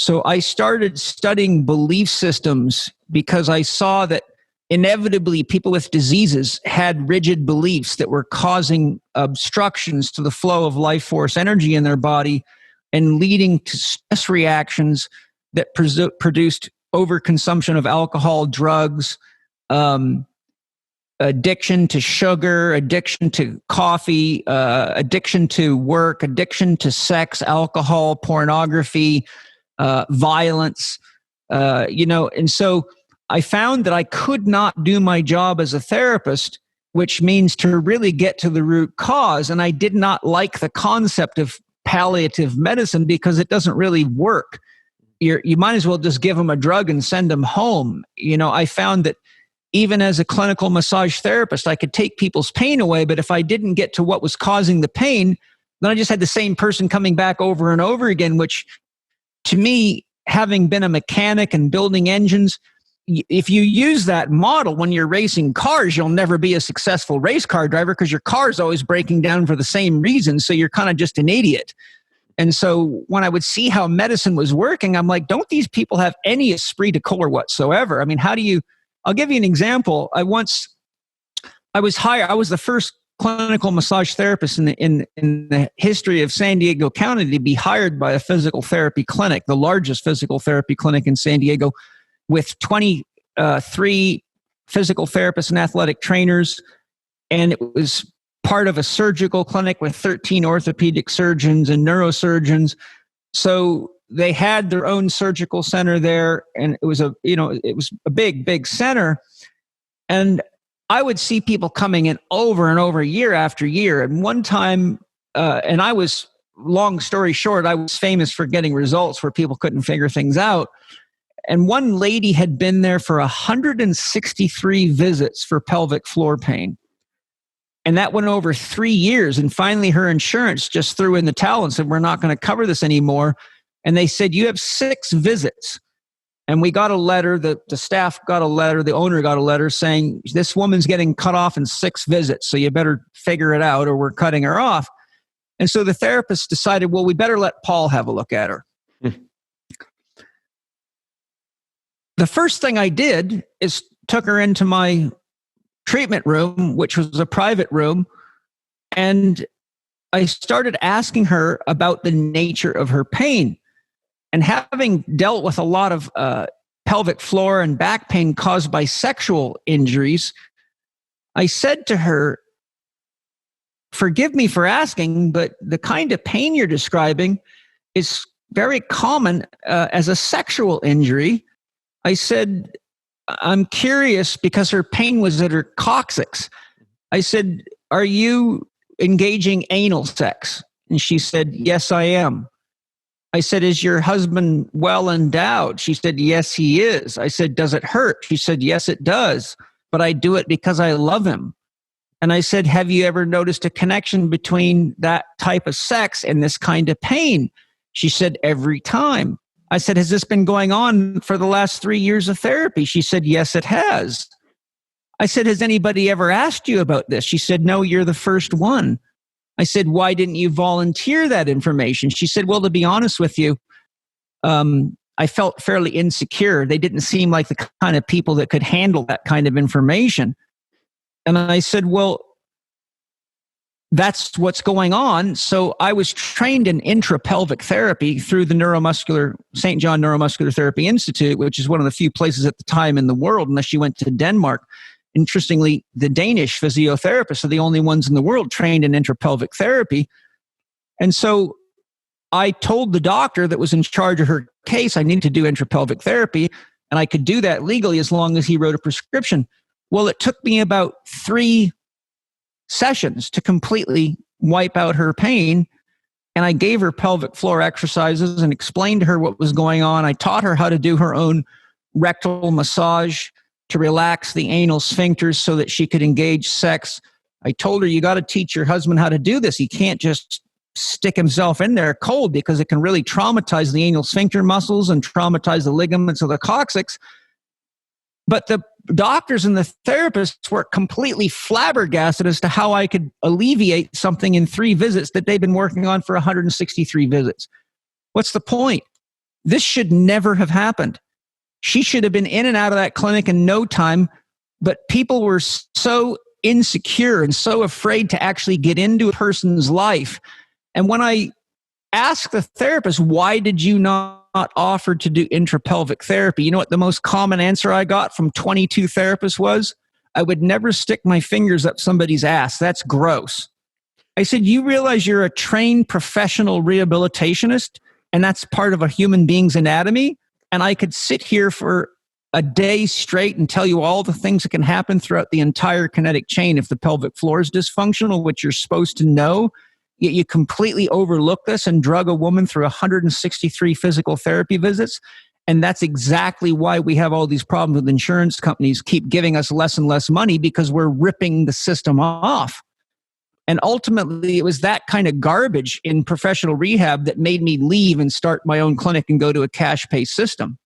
So I started studying belief systems because I saw that inevitably people with diseases had rigid beliefs that were causing obstructions to the flow of life force energy in their body and leading to stress reactions that produced overconsumption of alcohol, drugs, addiction to sugar, addiction to coffee, addiction to work, addiction to sex, alcohol, pornography, violence, and so I found that I could not do my job as a therapist, which means to really get to the root cause. And I did not like the concept of palliative medicine because it doesn't really work. You might as well just give them a drug and send them home. I found that even as a clinical massage therapist, I could take people's pain away, but if I didn't get to what was causing the pain, then I just had the same person coming back over and over again, which to me, having been a mechanic and building engines, if you use that model when you're racing cars, you'll never be a successful race car driver because your car is always breaking down for the same reason. So you're kind of just an idiot. And so when I would see how medicine was working, I'm like, don't these people have any esprit de corps whatsoever? I mean, I'll give you an example. I was the first clinical massage therapist in the history of San Diego County to be hired by a physical therapy clinic, the largest physical therapy clinic in San Diego, with 23 physical therapists and athletic trainers. And it was part of a surgical clinic with 13 orthopedic surgeons and neurosurgeons. So they had their own surgical center there, and it was a big, big center. And I would see people coming in over and over year after year. And one time, and I was, long story short, I was famous for getting results where people couldn't figure things out. And one lady had been there for 163 visits for pelvic floor pain. And that went over 3 years. And finally, her insurance just threw in the towel and said, we're not going to cover this anymore. And they said, you have 6 visits. And we got a letter, the staff got a letter, the owner got a letter saying, this woman's getting cut off in 6 visits, so you better figure it out or we're cutting her off. And so the therapist decided, well, we better let Paul have a look at her. The first thing I did is took her into my treatment room, which was a private room, and I started asking her about the nature of her pain. And having dealt with a lot of pelvic floor and back pain caused by sexual injuries, I said to her, forgive me for asking, but the kind of pain you're describing is very common as a sexual injury. I said, I'm curious because her pain was at her coccyx. I said, are you engaging anal sex? And she said, yes, I am. I said, is your husband well endowed? She said, yes, he is. I said, does it hurt? She said, yes, it does. But I do it because I love him. And I said, have you ever noticed a connection between that type of sex and this kind of pain? She said, every time. I said, has this been going on for the last 3 years of therapy? She said, yes, it has. I said, has anybody ever asked you about this? She said, no, you're the first one. I said, why didn't you volunteer that information? She said, well, to be honest with you, I felt fairly insecure. They didn't seem like the kind of people that could handle that kind of information. And I said, well, that's what's going on. So I was trained in intrapelvic therapy through the St. John Neuromuscular Therapy Institute, which is one of the few places at the time in the world, unless you went to Denmark. Interestingly, the Danish physiotherapists are the only ones in the world trained in intrapelvic therapy. And so I told the doctor that was in charge of her case I needed to do intrapelvic therapy, and I could do that legally as long as he wrote a prescription. Well, it took me about 3 sessions to completely wipe out her pain. And I gave her pelvic floor exercises and explained to her what was going on. I taught her how to do her own rectal massage to relax the anal sphincters so that she could engage sex. I told her, you got to teach your husband how to do this. He can't just stick himself in there cold because it can really traumatize the anal sphincter muscles and traumatize the ligaments of the coccyx. But the doctors and the therapists were completely flabbergasted as to how I could alleviate something in 3 visits that they've been working on for 163 visits. What's the point? This should never have happened. She should have been in and out of that clinic in no time, but people were so insecure and so afraid to actually get into a person's life. And when I asked the therapist, why did you not offer to do intrapelvic therapy? You know what the most common answer I got from 22 therapists was? I would never stick my fingers up somebody's ass. That's gross. I said, you realize you're a trained professional rehabilitationist, and that's part of a human being's anatomy? And I could sit here for a day straight and tell you all the things that can happen throughout the entire kinetic chain if the pelvic floor is dysfunctional, which you're supposed to know. Yet you completely overlook this and drug a woman through 163 physical therapy visits. And that's exactly why we have all these problems with insurance companies keep giving us less and less money, because we're ripping the system off. And ultimately, it was that kind of garbage in professional rehab that made me leave and start my own clinic and go to a cash pay system.